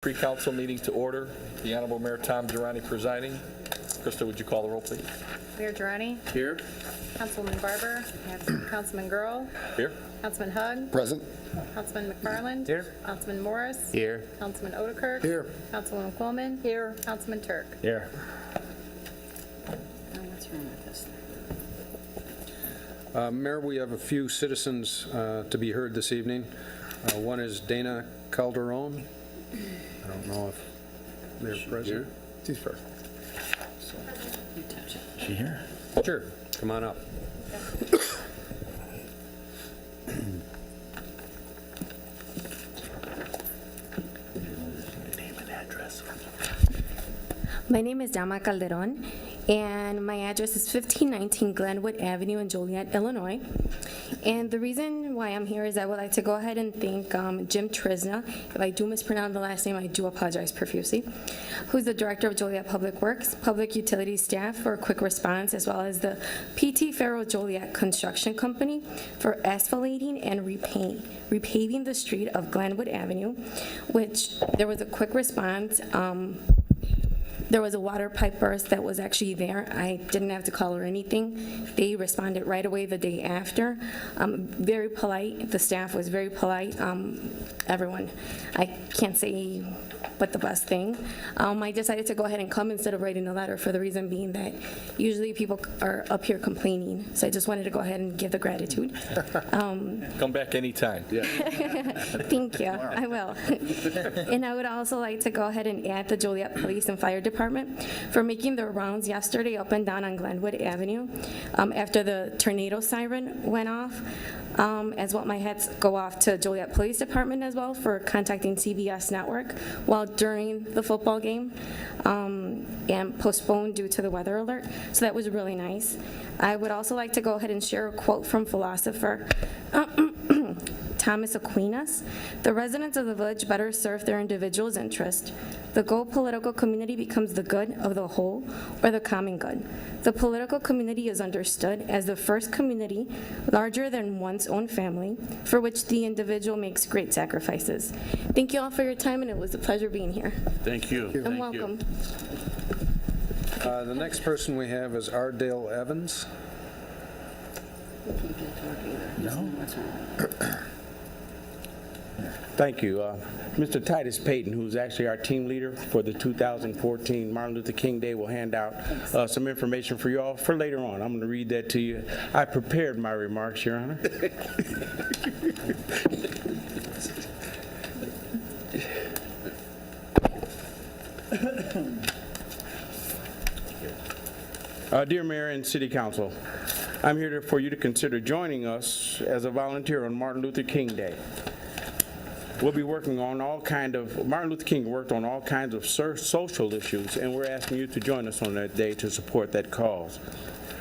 Pre-council meeting to order. The Honorable Mayor Tom Girani presiding. Krista, would you call the roll, please? Mayor Girani. Here. Councilwoman Barber. Councilman Girl. Here. Councilman Hug. Present. Councilman McFarland. Here. Councilman Morris. Here. Councilman Odekirk. Here. Councilwoman Quillman. Here. Councilman Turk. Here. What's wrong with this? Mayor, we have a few citizens to be heard this evening. One is Dana Calderon. I don't know if they're present. She's first. Is she here? Sure, come on up. Name and address. My name is Dama Calderon, and my address is 1519 Glenwood Avenue in Joliet, Illinois. And the reason why I'm here is I would like to go ahead and thank Jim Trisna. If I do mispronounce the last name, I do apologize profusely, who's the Director of Joliet Public Works, Public Utilities staff for a quick response, as well as the PT Farrow Joliet Construction Company for asphaltating and repaving the street of Glenwood Avenue, which there was a quick response. There was a water pipe burst that was actually there. I didn't have to call or anything. They responded right away the day after. Very polite. The staff was very polite. Everyone, I can't say but the best thing. I decided to go ahead and come instead of writing a letter for the reason being that usually people are up here complaining. So I just wanted to go ahead and give the gratitude. Come back anytime. Yeah. Thank you. I will. And I would also like to go ahead and add the Joliet Police and Fire Department for making their rounds yesterday up and down on Glenwood Avenue after the tornado siren went off. As well, my heads go off to Joliet Police Department as well for contacting CBS Network while during the football game and postponed due to the weather alert. So that was really nice. I would also like to go ahead and share a quote from philosopher Thomas Aquinas. The residents of the village better serve their individual's interest. The goal political community becomes the good of the whole or the common good. The political community is understood as the first community larger than one's own family for which the individual makes great sacrifices. Thank you all for your time, and it was a pleasure being here. Thank you. And welcome. The next person we have is Ardale Evans. No. Thank you. Mr. Titus Payton, who's actually our team leader for the 2014 Martin Luther King Day, will hand out some information for you all for later on. I'm going to read that to you. I prepared my remarks, Your Honor. Dear Mayor and City Council, I'm here for you to consider joining us as a volunteer on Martin Luther King Day. We'll be working on Martin Luther King worked on all kinds of social issues, and we're asking you to join us on that day to support that cause.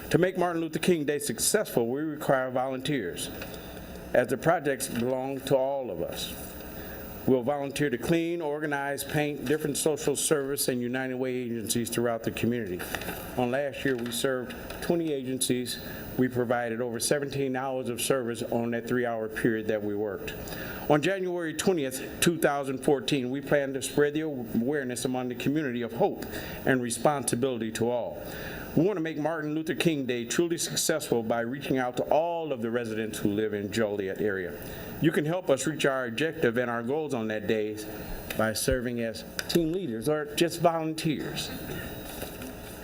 To make Martin Luther King Day successful, we require volunteers, as the projects belong to all of us. We'll volunteer to clean, organize, paint different social service and United Way agencies throughout the community. On last year, we served 20 agencies. We provided over 17 hours of service on that 3-hour period that we worked. On January 20th, 2014, we plan to spread the awareness among the community of hope and responsibility to all. We want to make Martin Luther King Day truly successful by reaching out to all of the residents who live in Joliet area. You can help us reach our objective and our goals on that day by serving as team leaders or just volunteers.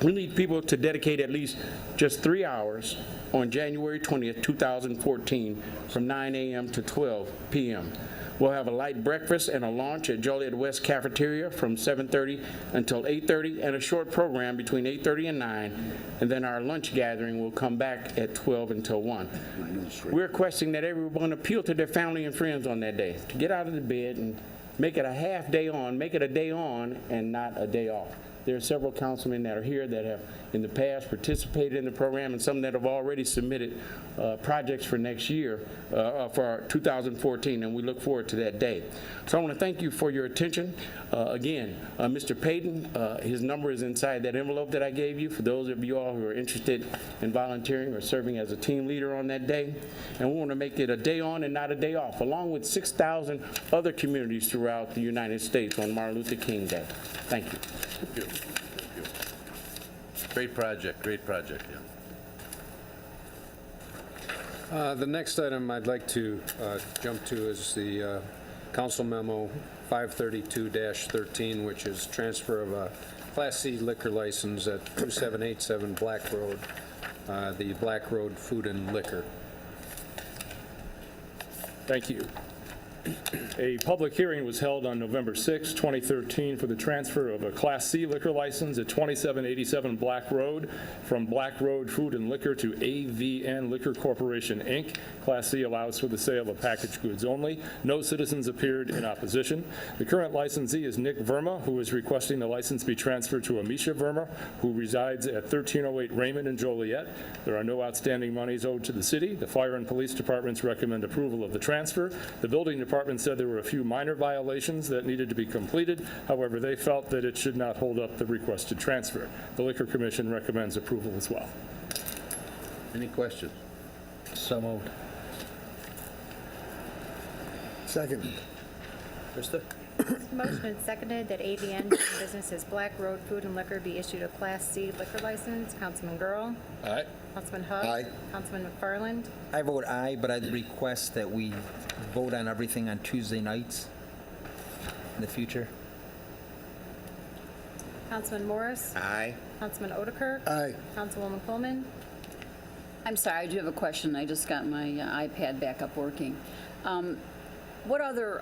We need people to dedicate at least just 3 hours on January 20th, 2014 from 9 a.m. to 12 p.m. We'll have a light breakfast and a lunch at Joliet West Cafeteria from 7:30 until 8:30 and a short program between 8:30 and 9, and then our lunch gathering will come back at 12 until 1. We're requesting that everyone appeal to their family and friends on that day to get out of the bed and make it a half day on, make it a day on and not a day off. There are several councilmen that are here that have in the past participated in the program and some that have already submitted projects for next year, for 2014, and we look forward to that day. So I want to thank you for your attention. Again, Mr. Payton, his number is inside that envelope that I gave you for those of you all who are interested in volunteering or serving as a team leader on that day. And we want to make it a day on and not a day off, along with 6,000 other communities throughout the United States on Martin Luther King Day. Thank you. Thank you. Great project, yeah. The next item I'd like to jump to is the Council Memo 532-13, which is transfer of a Class C liquor license at 2787 Black Road, the Black Road Food and Liquor. Thank you. A public hearing was held on November 6, 2013 for the transfer of a Class C liquor license at 2787 Black Road from Black Road Food and Liquor to AVN Liquor Corporation, Inc. Class C allows for the sale of packaged goods only. No citizens appeared in opposition. The current licensee is Nick Verma, who is requesting the license be transferred to Amisha Verma, who resides at 1308 Raymond in Joliet. There are no outstanding monies owed to the city. The fire and police departments recommend approval of the transfer. The building department said there were a few minor violations that needed to be completed. However, they felt that it should not hold up the requested transfer. The Liquor Commission recommends approval as well. Any questions? So moved. Second. Krista? Motion and seconded that AVN doing business as Black Road Food and Liquor be issued a Class C liquor license. Councilman Girl. Aye. Councilman Hook. Aye. Councilman McFarland. I vote aye, but I'd request that we vote on everything on Tuesday nights in the future. Councilman Morris. Aye. Councilman Otterkirk. Aye. Councilwoman Coleman. I'm sorry, I do have a question. I just got my iPad back up working. What other,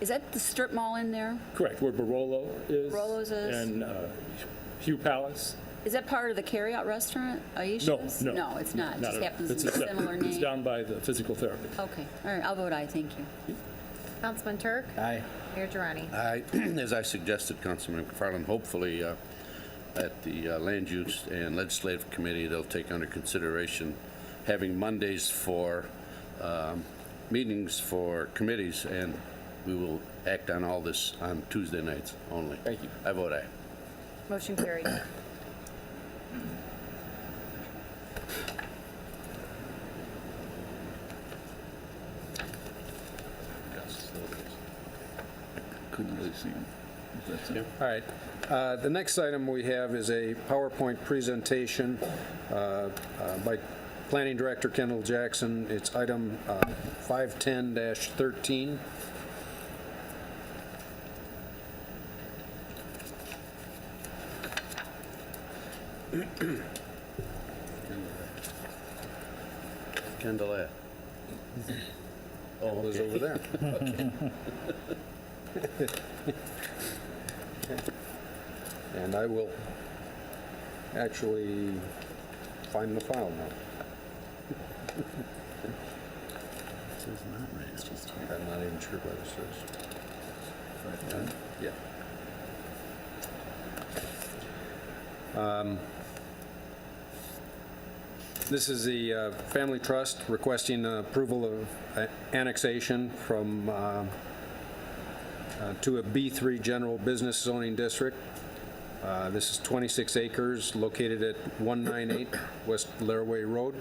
is that the strip mall in there? Correct, where Barolo is. Barolo's is? And Hugh Palace. Is that part of the carryout restaurant, Aisha's? No. No, it's not. It just at all. happens to It's be a a separate- similar It's name. down by the physical therapy. Okay, all right, I'll vote aye, thank you. Councilman Turk. Aye. Mayor Girani. Aye. As I suggested, Councilman McFarland, hopefully at the Land Use and Legislative Committee, they'll take under consideration having Mondays for meetings for committees, and we will act on all this on Tuesday nights only. Thank you. I vote aye. Motion carried. Couldn't really see him. All right. The next item we have is a PowerPoint presentation by Planning Director Kendall Jackson. It's item 510-13. Kendall, All is over there. And I will actually find the file now. I'm not even sure what this is. Yeah. This is the Family Trust requesting approval of annexation from to a B3 General Business Zoning District. This is 26 acres located at 198 West Laraway Road,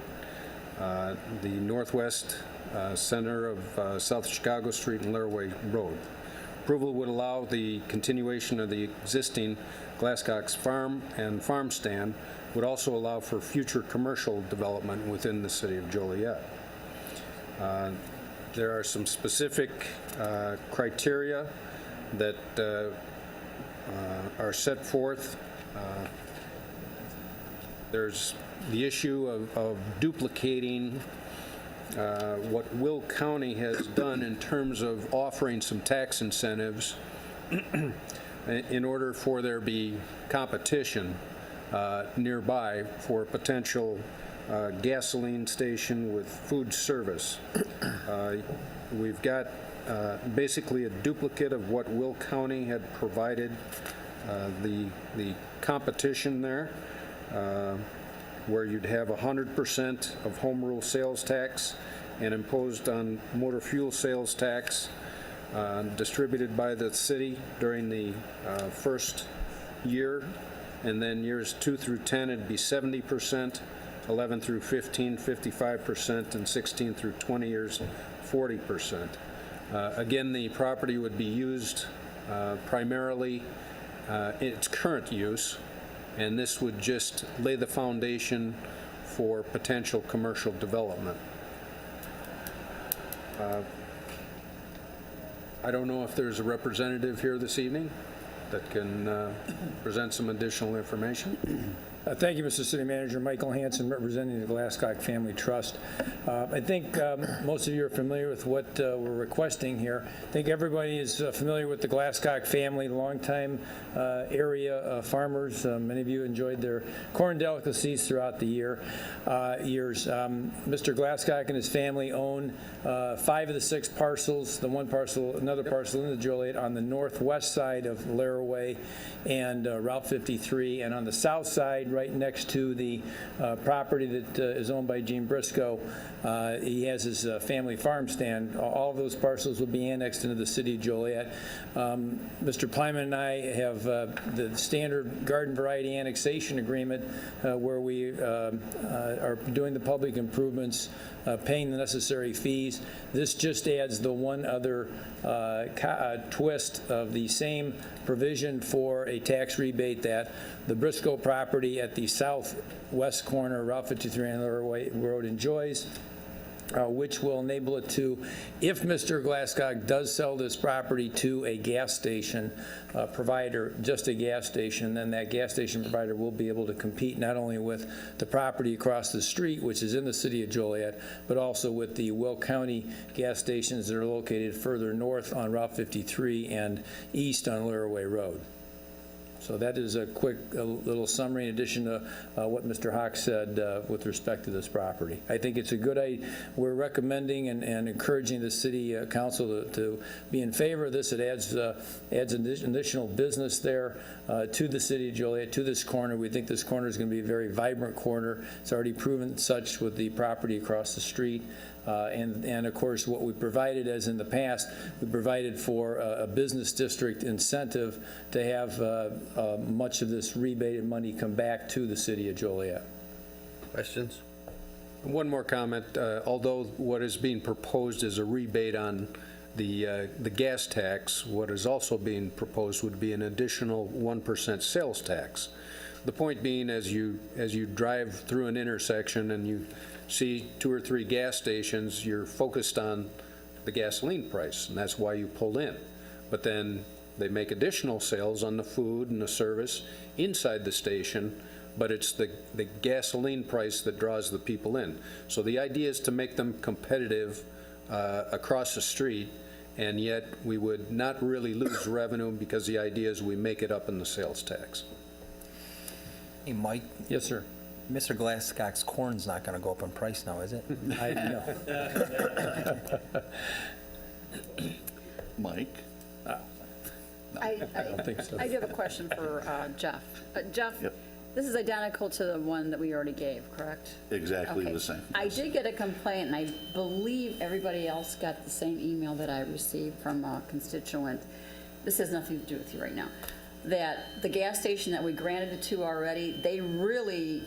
the northwest center of South Chicago Street and Laraway Road. Approval would allow the continuation of the existing Glasscock's Farm and farm stand, would also allow for future commercial development within the city of Joliet. There are some specific criteria that are set forth. There's the issue of duplicating what Will County has done in terms of offering some tax incentives in order for there be competition nearby for a potential gasoline station with food service. We've got basically a duplicate of what Will County had provided The competition there, where you'd have 100% of home rule sales tax and imposed on motor fuel sales tax distributed by the city during the first year, and then years 2 through 10 it'd be 70%, 11 through 15, 55%, and 16 through 20 years, 40%. Again, the property would be used primarily in its current use, and this would just lay the foundation for potential commercial development. I don't know if there's a representative here this evening that can present some additional information. Thank you, Mr. City Manager. Michael Hansen, representing the Glasscock Family Trust. I think most of you are familiar with what we're requesting here. I think everybody is familiar with the Glasscock family, longtime area farmers. Many of you enjoyed their corn delicacies throughout the years. Mr. Glasscock and his family own 5 of the 6 parcels, another parcel in the Joliet on the northwest side of Laraway and Route 53, and on the south side, right next to the property that is owned by Gene Briscoe. He has his family farm stand. All of those parcels will be annexed into the city of Joliet. Mr. Plyman and I have the standard garden variety annexation agreement where we are doing the public improvements, paying the necessary fees. This just adds the one other twist of the same provision for a tax rebate that the Briscoe property at the southwest corner of Route 53 and Laraway Road enjoys, which will enable it to, if Mr. Glasscock does sell this property to a gas station provider, just a gas station, then that gas station provider will be able to compete not only with the property across the street, which is in the city of Joliet, but also with the Will County gas stations that are located further north on Route 53 and east on Laraway Road. So that is a quick little summary in addition to what Mr. Hawk said with respect to this property. I think it's a good idea. We're recommending and encouraging the city council to be in favor of this. It adds additional business there to the city of Joliet, to this corner. We think this corner is going to be a very vibrant corner. It's already proven such with the property across the street. And of course, what we provided, as in the past, we provided for a business district incentive to have much of this rebated money come back to the city of Joliet. Questions? One more comment. Although what is being proposed is a rebate on the gas tax, what is also being proposed would be an additional 1% sales tax. The point being, as you drive through an intersection and you see 2 or 3 gas stations, you're focused on the gasoline price, and that's why you pull in. But then they make additional sales on the food and the service inside the station, but it's the gasoline price that draws the people in. So the idea is to make them competitive across the street, and yet we would not really lose revenue because the idea is we make it up in the sales tax. Hey, Mike, Yes, sir. Mr. Glasscock's corn's not going to go up in price now, is it? I know. Mike? I don't think so. I do have a question for Jeff. Jeff, Yep. this is identical to the one that we already gave, correct? Exactly Okay. the same. I did get a complaint, and I believe everybody else got the same email that I received from a constituent. This has nothing to do with you right now. That the gas station that we granted it to already, they really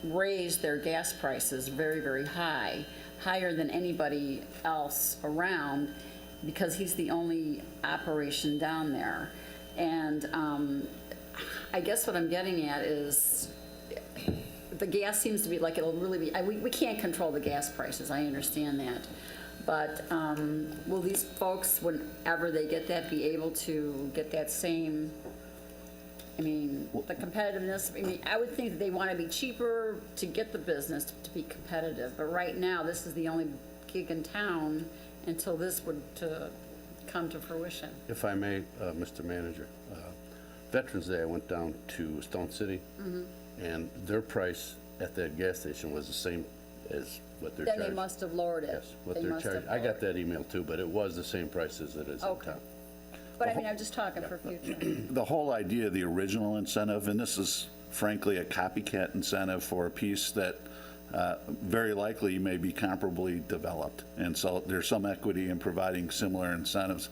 raised their gas prices very, very high, higher than anybody else around, because he's the only operation down there. And I guess what I'm getting at is the gas seems to be like it'll really be, we can't control the gas prices, I understand that. But will these folks, whenever they get that, be able to get that same, I mean, the competitiveness? I mean, I would think that they want to be cheaper to get the business to be competitive. But right now, this is the only gig in town until this would come to fruition. If I may, Mr. Manager, Veterans Day, I went down to Stone City, and their price at that gas station was the same as what they're Then charging. they must have lowered it. Yes, what They they're must have charging. I got lowered that email too, but it was the same price as it is in Okay. town. But I mean, I'm just talking for future. The whole idea of the original incentive, and this is frankly a copycat incentive for a piece that very likely may be comparably developed. And so there's some equity in providing similar incentives.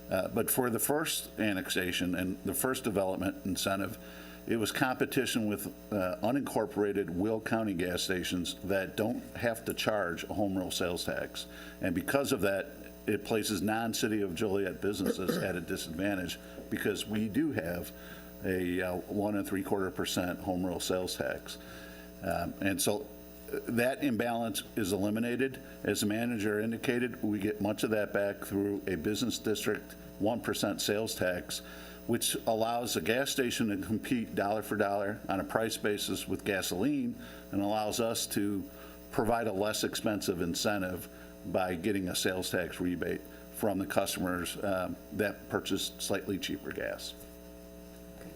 But for the first annexation and the first development incentive, it was competition with unincorporated Will County gas stations that don't have to charge a home rule sales tax. And because of that, it places non-city of Joliet businesses at a disadvantage because we do have a 1 3/4% home rule sales tax. And so that imbalance is eliminated. As the manager indicated, we get much of that back through a business district 1% sales tax, which allows a gas station to compete dollar for dollar on a price basis with gasoline and allows us to provide a less expensive incentive by getting a sales tax rebate from the customers that purchase slightly cheaper gas.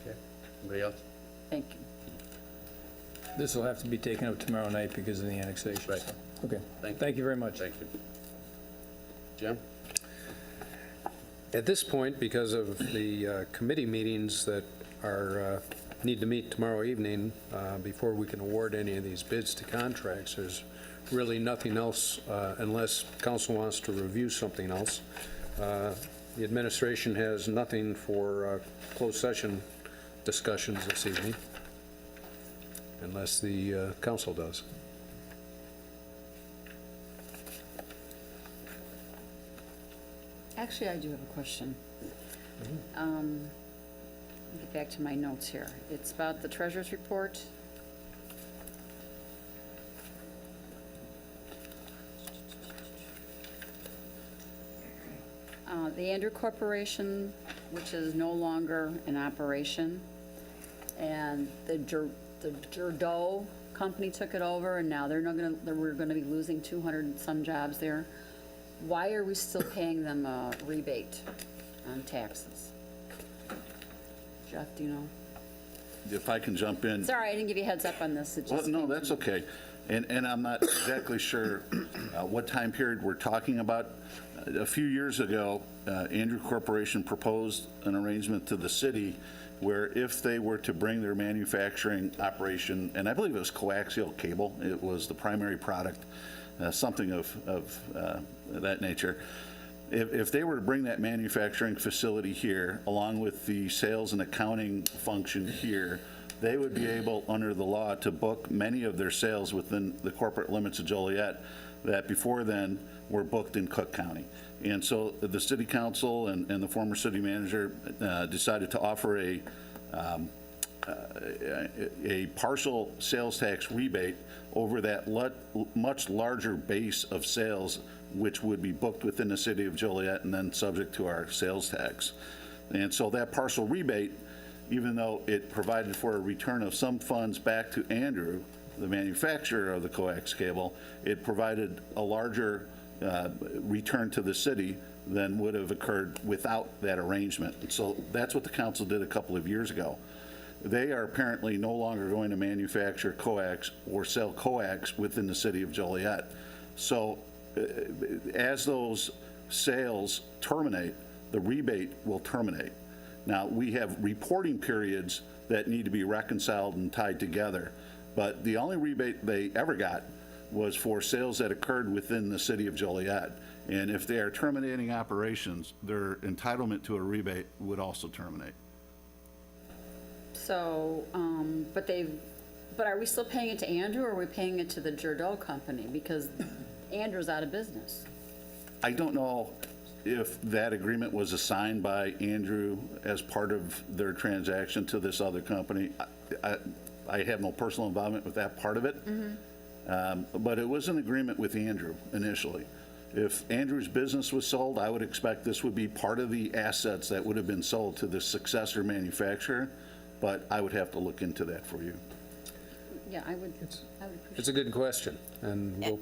Okay. Anybody else? Thank you. This will have to be taken up tomorrow night because of the annexation. Right. so. Okay. Thank you. Thank you very much. Thank you. Jim? At this point, because of the committee meetings that are, need to meet tomorrow evening before we can award any of these bids to contracts, there's really nothing else unless council wants to review something else. The administration has nothing for closed session discussions this evening, unless the council does. Actually, I do have a question. Let me get back to my notes here. It's about the treasurer's report. The Andrew Corporation, which is no longer in operation, and the Joliet company took it over, and now we're going to be losing 200 and some jobs there. Why are we still paying them a rebate on taxes? Jeff, do you know? If I can jump in. Sorry, I didn't give you a heads up on this. It Well, just no, came to that's me. okay. And I'm not exactly sure what time period we're talking about. A few years ago, Andrew Corporation proposed an arrangement to the city where if they were to bring their manufacturing operation, and I believe it was coaxial cable, it was the primary product, something of that nature. If they were to bring that manufacturing facility here, along with the sales and accounting function here, they would be able, under the law, to book many of their sales within the corporate limits of Joliet that before then were booked in Cook County. And so the city council and the former city manager decided to offer a partial sales tax rebate over that much larger base of sales, which would be booked within the city of Joliet and then subject to our sales tax. And so that partial rebate, even though it provided for a return of some funds back to Andrew, the manufacturer of the coax cable, it provided a larger return to the city than would have occurred without that arrangement. And so that's what the council did a couple of years ago. They are apparently no longer going to manufacture coax or sell coax within the city of Joliet. So as those sales terminate, the rebate will terminate. Now, we have reporting periods that need to be reconciled and tied together, but the only rebate they ever got was for sales that occurred within the city of Joliet. And if they are terminating operations, their entitlement to a rebate would also terminate. So, but are we still paying it to Andrew, or are we paying it to the Joliet company? Because Andrew's out of business. I don't know if that agreement was assigned by Andrew as part of their transaction to this other company. I have no personal involvement with that part of it. But it was an agreement with Andrew initially. If Andrew's business was sold, I would expect this would be part of the assets that would have been sold to the successor manufacturer, but I would have to look into that for you. Yeah, I would appreciate It's a good question, and we'll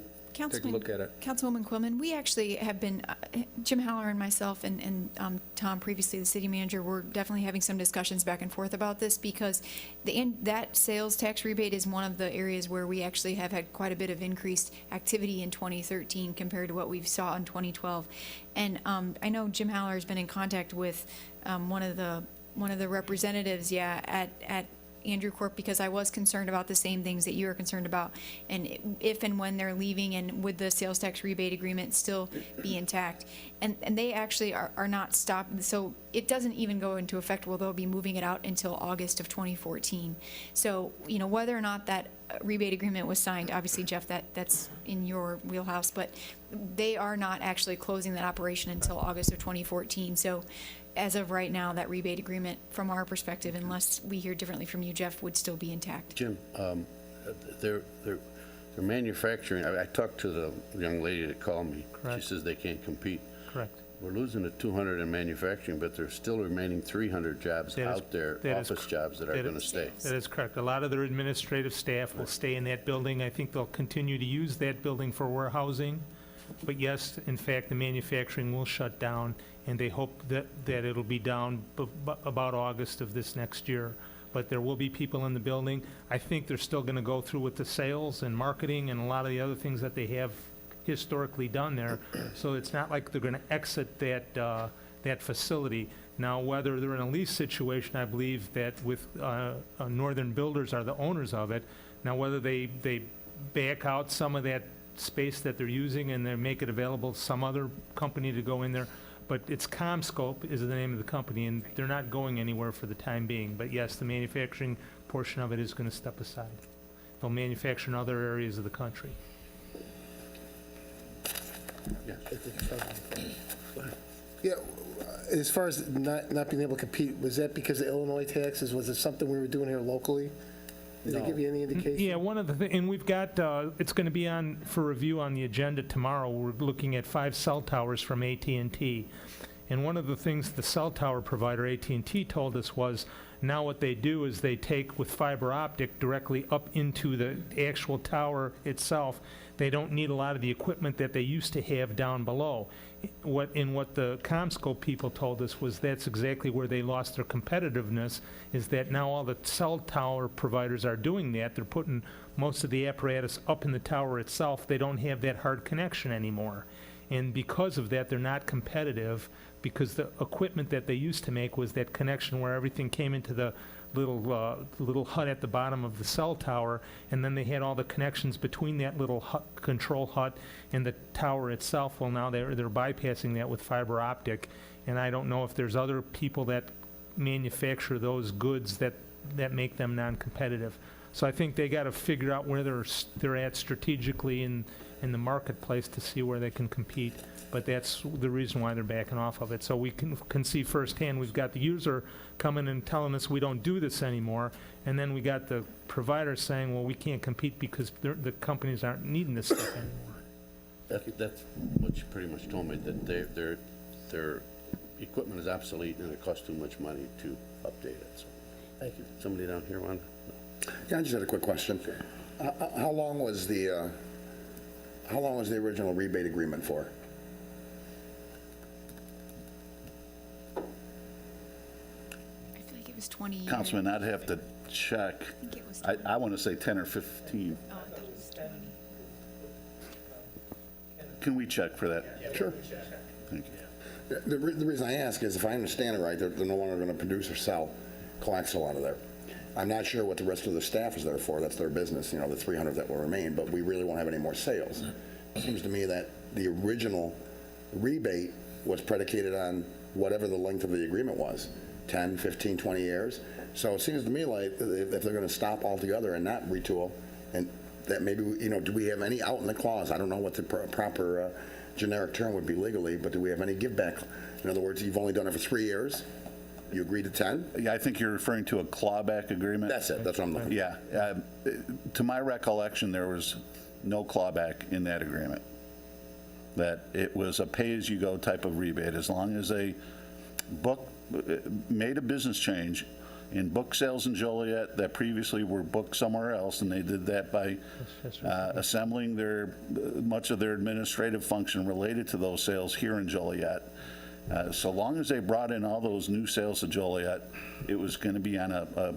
take a look at it. Councilwoman Quillman, we actually have been, Jim Haller and myself and Tom, previously the city manager, were definitely having some discussions back and forth about this because that sales tax rebate is one of the areas where we actually have had quite a bit of increased activity in 2013 compared to what we saw in 2012. And I know Jim Haller has been in contact with one of the representatives, at Andrew Corp, because I was concerned about the same things that you are concerned about, and if and when they're leaving, and would the sales tax rebate agreement still be intact? And they actually are not stopped, so it doesn't even go into effect, well, they'll be moving it out until August of 2014. So, whether or not that rebate agreement was signed, obviously, Jeff, that's in your wheelhouse, but they are not actually closing that operation until August of 2014. So as of right now, that rebate agreement, from our perspective, unless we hear differently from you, Jeff, would still be intact. Jim, they're manufacturing, I talked to the young lady that called me. Correct. She says they can't compete. Correct. We're losing the 200 in manufacturing, but there's still remaining 300 jobs That is- out there, that is office jobs that are that going to is- stay. That is correct. A lot of their administrative staff will stay in that building. I think they'll continue to use that building for warehousing. But yes, in fact, the manufacturing will shut down, and they hope that it'll be down about August of this next year. But there will be people in the building. I think they're still going to go through with the sales and marketing and a lot of the other things that they have historically done there. So it's not like they're going to exit that facility. Now, whether they're in a lease situation, I believe that with Northern Builders are the owners of it. Now, whether they back out some of that space that they're using and they make it available to some other company to go in there, but it's CommScope is the name of the company, and they're not going anywhere for the time being. But yes, the manufacturing portion of it is going to step aside. They'll manufacture in other areas of the country. Yeah, as far as not being able to compete, was that because of Illinois taxes? Was it something we were doing here locally? Did they give you any indication? Yeah, one of the things, and we've got, it's going to be on for review on the agenda tomorrow. We're looking at 5 cell towers from AT&T. And one of the things the cell tower provider, AT&T, told us was now what they do is they take with fiber optic directly up into the actual tower itself. They don't need a lot of the equipment that they used to have down below. What the CommScope people told us was that's exactly where they lost their competitiveness, is that now all the cell tower providers are doing that. They're putting most of the apparatus up in the tower itself. They don't have that hard connection anymore. And because of that, they're not competitive, because the equipment that they used to make was that connection where everything came into the little hut at the bottom of the cell tower, and then they had all the connections between that little control hut and the tower itself. Well, now they're bypassing that with fiber optic, and I don't know if there's other people that manufacture those goods that make them non-competitive. So I think they got to figure out where they're at strategically in the marketplace to see where they can compete. But that's the reason why they're backing off of it. So we can see firsthand, we've got the user coming and telling us we don't do this anymore, and then we got the provider saying, well, we can't compete because the companies aren't needing this stuff anymore. That's what you pretty much told me, that their equipment is obsolete and it costs too much money to update it. So, thank you. Somebody down here want? Yeah, I just had a quick question. How long was the original rebate agreement for? I feel like it was 20 years. Councilman, I'd have to check. I think it was I want to say 10 or 15. Oh, I thought it was 20. Can we check for that? Sure. Thank you. The reason I ask is, if I understand it right, they're no longer going to produce or sell coaxial out of there. I'm not sure what the rest of the staff is there for. That's their business, the 300 that will remain, but we really won't have any more sales. It seems to me that the original rebate was predicated on whatever the length of the agreement was, 10, 15, 20 years. So it seems to me like if they're going to stop altogether and not retool, and that maybe, do we have any out in the clause? I don't know what the proper generic term would be legally, but do we have any give back? In other words, you've only done it for 3 years. You agreed to 10? Yeah, I think you're referring to a clawback agreement. That's it. That's what I'm looking for. Yeah. To my recollection, there was no clawback in that agreement. That it was a pay-as-you-go type of rebate. As long as they made a business change, in book sales in Joliet that previously were booked somewhere else, and they did that by assembling much of their administrative function related to those sales here in Joliet. So long as they brought in all those new sales to Joliet, it was going to be on a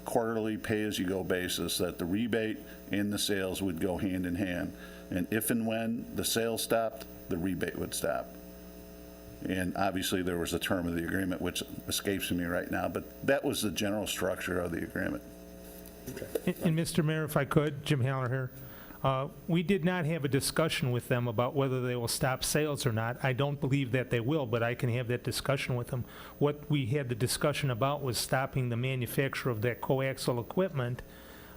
quarterly pay-as-you-go basis, that the rebate and the sales would go hand in hand. And if and when the sales stopped, the rebate would stop. And obviously, there was a term of the agreement, which escapes me right now, but that was the general structure of the agreement. And Mr. Mayor, if I could, Jim Haller here. We did not have a discussion with them about whether they will stop sales or not. I don't believe that they will, but I can have that discussion with them. What we had the discussion about was stopping the manufacture of that coaxial equipment.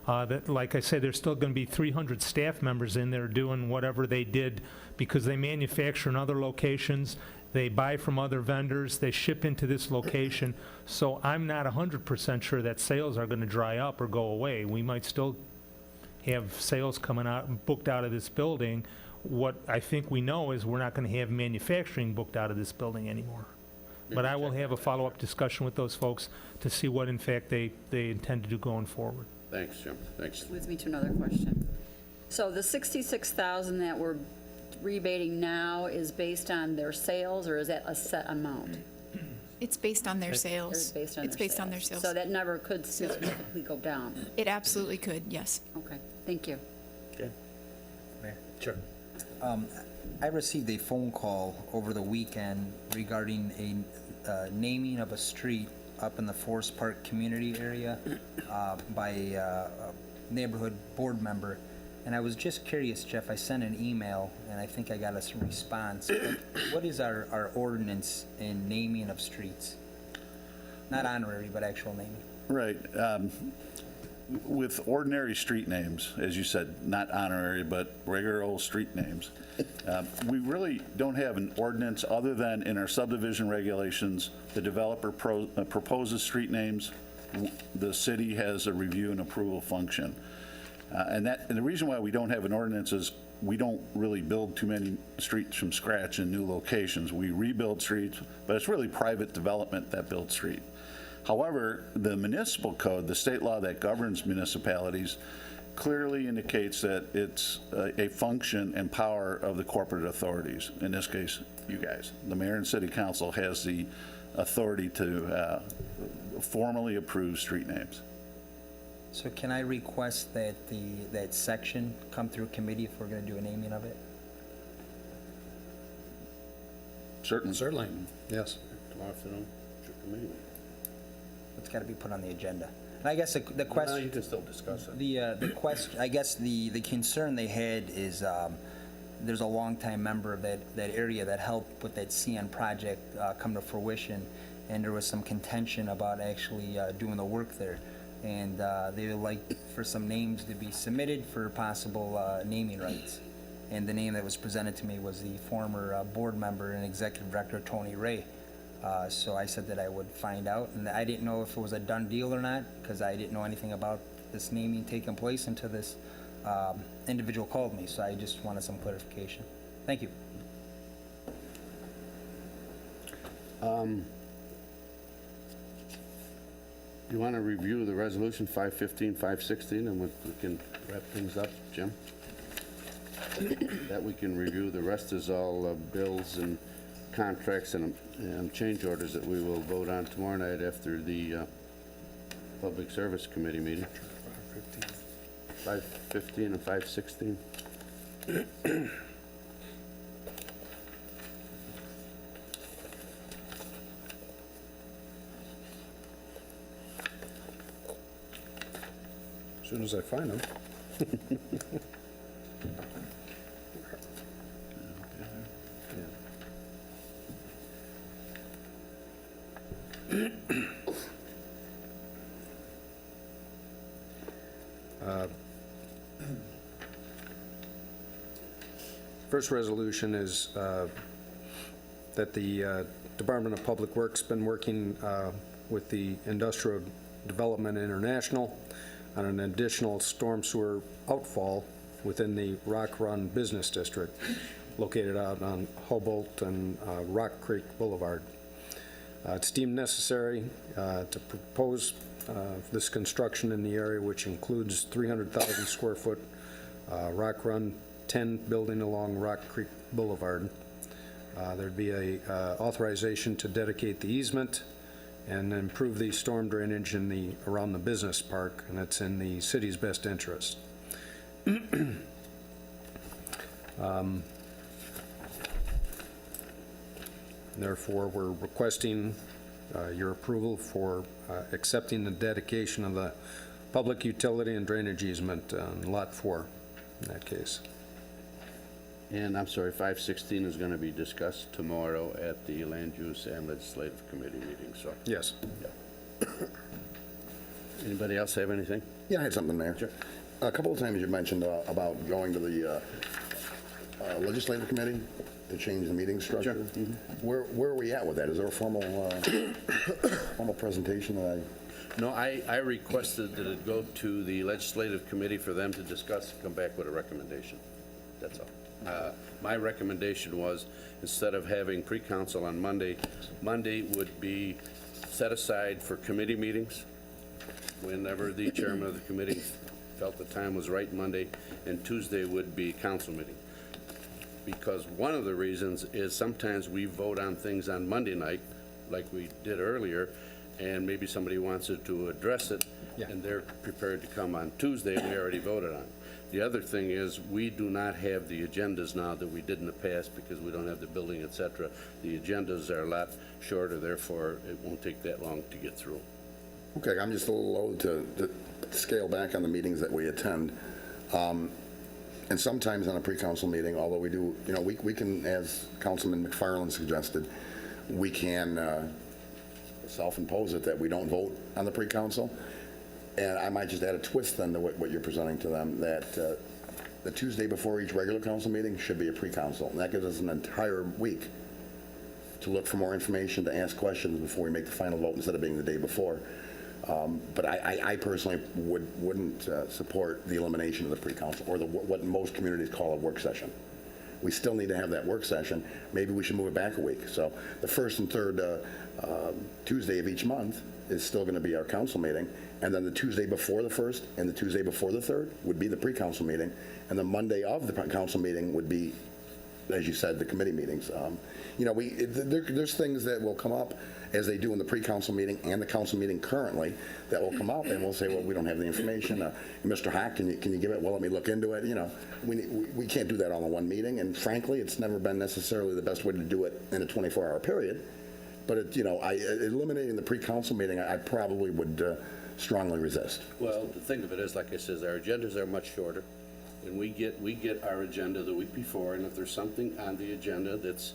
That, like I said, there's still going to be 300 staff members in there doing whatever they did, because they manufacture in other locations, they buy from other vendors, they ship into this location. So I'm not 100% sure that sales are going to dry up or go away. We might still have sales coming out, booked out of this building. What I think we know is we're not going to have manufacturing booked out of this building anymore. But I will have a follow-up discussion with those folks to see what, in fact, they intend to do going forward. Thanks, Jim. Thanks. Leads me to another question. So the 66,000 that we're rebating now is based on their sales, or is that a set amount? It's based on their sales. It's based on It's their based on their sales. So that number could significantly go down. It absolutely could, yes. Okay, thank you. Sure. I received a phone call over the weekend regarding a naming of a street up in the Forest Park community area by a neighborhood board member. And I was just curious, Jeff, I sent an email, and I think I got a response. But what is our ordinance in naming of streets? Not honorary, but actual naming. Right. With ordinary street names, as you said, not honorary, but regular old street names, we really don't have an ordinance other than in our subdivision regulations, the developer proposes street names, the city has a review and approval function. And the reason why we don't have an ordinance is we don't really build too many streets from scratch in new locations. We rebuild streets, but it's really private development that builds streets. However, the municipal code, the state law that governs municipalities, clearly indicates that it's a function and power of the corporate authorities. In this case, you guys. The mayor and city council has the authority to formally approve street names. So can I request that that section come through committee if we're going to do a naming of it? Certainly. Yes. Tomorrow afternoon, your committee. It's got to be put on the agenda. And I guess the question... No, you can still discuss it. The question, I guess the concern they had is there's a longtime member of that area that helped with that CN project come to fruition, and there was some contention about actually doing the work there. And they would like for some names to be submitted for possible naming rights. And the name that was presented to me was the former board member and executive director, Tony Ray. So I said that I would find out, and I didn't know if it was a done deal or not, because I didn't know anything about this naming taking place until this individual called me. So I just wanted some clarification. Thank you. You want to review the resolution 515, 516, and we can wrap things up, Jim? That we can review. The rest is all bills and contracts and change orders that we will vote on tomorrow night after the Public Service Committee meeting. 515 and 516. As soon as I find them. First resolution is that the Department of Public Works been working with the Industrial Development International on an additional storm sewer outfall within the Rock Run Business District, located out on Humboldt and Rock Creek Boulevard. It's deemed necessary to propose this construction in the area, which includes 300,000 square foot Rock Run 10 building along Rock Creek Boulevard. There'd be a authorization to dedicate the easement and improve the storm drainage around the business park, and it's in the city's best interest. Therefore, we're requesting your approval for accepting the dedication of the public utility and drainage easement on Lot 4 in that case. And I'm sorry, 516 is going to be discussed tomorrow at the Land Use and Legislative Committee meeting, so. Yes. Anybody else have anything? Yeah, I had something, Mayor. Sure. A couple of times you mentioned about going to the Legislative Committee to change the meeting structure. Sure. Mm-hmm. Where are we at with that? Is there a formal presentation that No, I requested that it go to the Legislative Committee for them to discuss and come back with a recommendation. That's all. My recommendation was, instead of having pre-council on Monday, Monday would be set aside for committee meetings whenever the chairman of the committee felt the time was right Monday, and Tuesday would be council meeting. Because one of the reasons is sometimes we vote on things on Monday night, like we did earlier, and maybe somebody wants to address it, and they're prepared to come on Tuesday, we already voted on. The other thing is, we do not have the agendas now that we did in the past because we don't have the building, et cetera. The agendas are a lot shorter, therefore it won't take that long to get through. Okay, I'm just a little loath to scale back on the meetings that we attend. And sometimes on a pre-council meeting, although we do, we can, as Councilman McFarland suggested, we can self-impose it that we don't vote on the pre-council. And I might just add a twist then to what you're presenting to them, that the Tuesday before each regular council meeting should be a pre-council. And that gives us an entire week to look for more information, to ask questions before we make the final vote instead of being the day before. But I personally wouldn't support the elimination of the pre-council or what most communities call a work session. We still need to have that work session. Maybe we should move it back a week. So the first and third Tuesday of each month is still going to be our council meeting. And then the Tuesday before the first and the Tuesday before the third would be the pre-council meeting. And the Monday of the council meeting would be, as you said, the committee meetings. There's things that will come up as they do in the pre-council meeting and the council meeting currently that will come up, and we'll say, well, we don't have the information. Mr. Hack, can you give it? Well, let me look into it. We can't do that all in one meeting, and frankly, it's never been necessarily the best way to do it in a 24-hour period. But eliminating the pre-council meeting, I probably would strongly resist. Well, the thing of it is, like I said, our agendas are much shorter, and we get our agenda the week before, and if there's something on the agenda that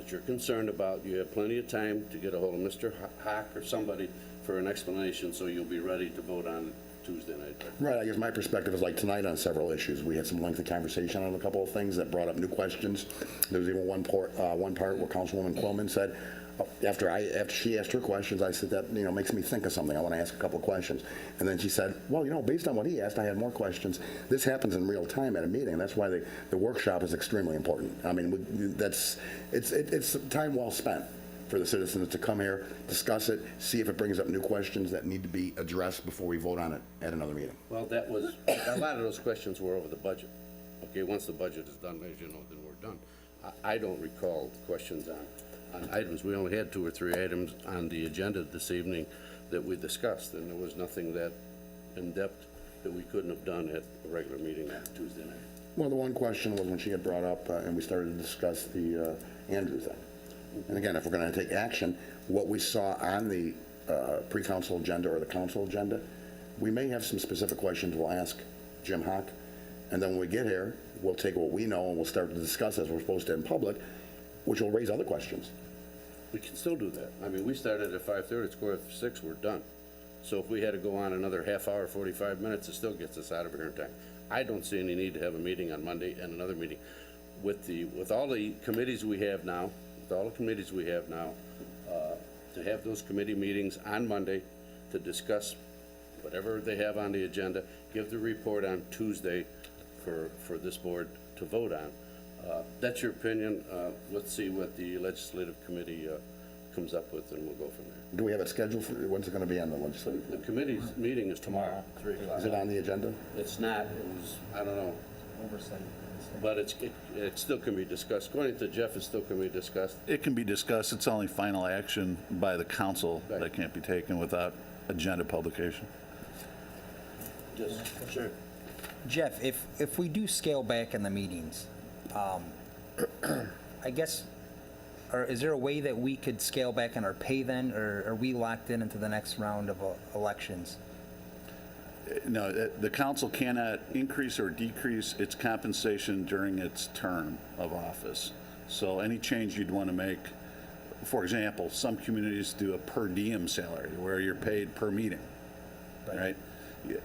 you're concerned about, you have plenty of time to get a hold of Mr. Hack or somebody for an explanation, so you'll be ready to vote on Tuesday night. Right, I guess my perspective is like tonight on several issues. We had some lengthy conversation on a couple of things that brought up new questions. There was even one part where Councilwoman Quillman said, after she asked her questions, I said, that makes me think of something. I want to ask a couple of questions. And then she said, well, based on what he asked, I had more questions. This happens in real time at a meeting. That's why the workshop is extremely important. I mean, it's time well spent for the citizens to come here, discuss it, see if it brings up new questions that need to be addressed before we vote on it at another meeting. Well, a lot of those questions were over the budget. Okay, once the budget is done, as you know, then we're done. I don't recall questions on items. We only had 2 or 3 items on the agenda this evening that we discussed, and there was nothing that in-depth that we couldn't have done at a regular meeting on Tuesday night. Well, the one question was when she had brought up, and we started to discuss the Andrew thing. And again, if we're going to take action, what we saw on the pre-council agenda or the council agenda, we may have some specific questions we'll ask Jim Hawk, and then when we get here, we'll take what we know and we'll start to discuss as we're supposed to in public, which will raise other questions. We can still do that. I mean, we started at 5:30, it's 5:45, we're done. So if we had to go on another half hour, 45 minutes, it still gets us out of here in time. I don't see any need to have a meeting on Monday and another meeting. With all the committees we have now, to have those committee meetings on Monday to discuss whatever they have on the agenda, give the report on Tuesday for this board to vote on. That's your opinion. Let's see what the legislative committee comes up with, and we'll go from there. Do we have a schedule for, when's it going to be on the legislative? The committee's meeting is tomorrow, 3 o'clock. Is it on the agenda? It's not, it was, I don't know. But it still can be discussed. According to Jeff, it still can be discussed. It can be discussed. It's only final action by the council that can't be taken without agenda publication. Just, sure. Jeff, if we do scale back in the meetings, I guess, or is there a way that we could scale back on our pay then, or are we locked in into the next round of elections? No, the council cannot increase or decrease its compensation during its term of office. So any change you'd want to make, for example, some communities do a per diem salary where you're paid per meeting, right?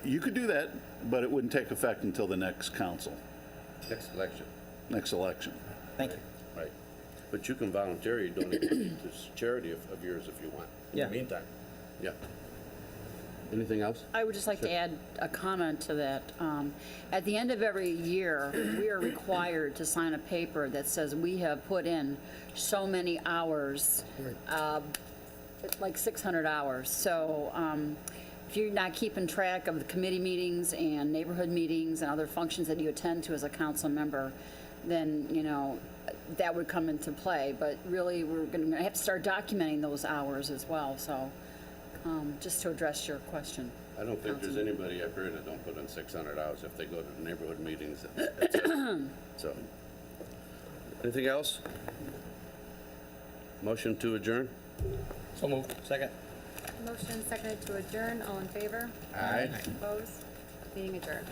You could do that, but it wouldn't take effect until the next council, Next election. next election. Thank you. Right. But you can voluntarily donate to this charity of yours if you want. In Yeah. the meantime. Yeah. Anything else? I would just like to add a comment to that. At the end of every year, we are required to sign a paper that says we have put in so many hours, like 600 hours. So if you're not keeping track of the committee meetings and neighborhood meetings and other functions that you attend to as a council member, then, you know, that would come into play. But really, we're going to have to start documenting those hours as well. So just to address your question. I don't think there's anybody up here that don't put in 600 hours if they go to the neighborhood meetings. That's it. So, anything else? Motion to adjourn? So moved. Second. Motion seconded to adjourn. All in favor? Aye. Opposed? Meeting adjourned.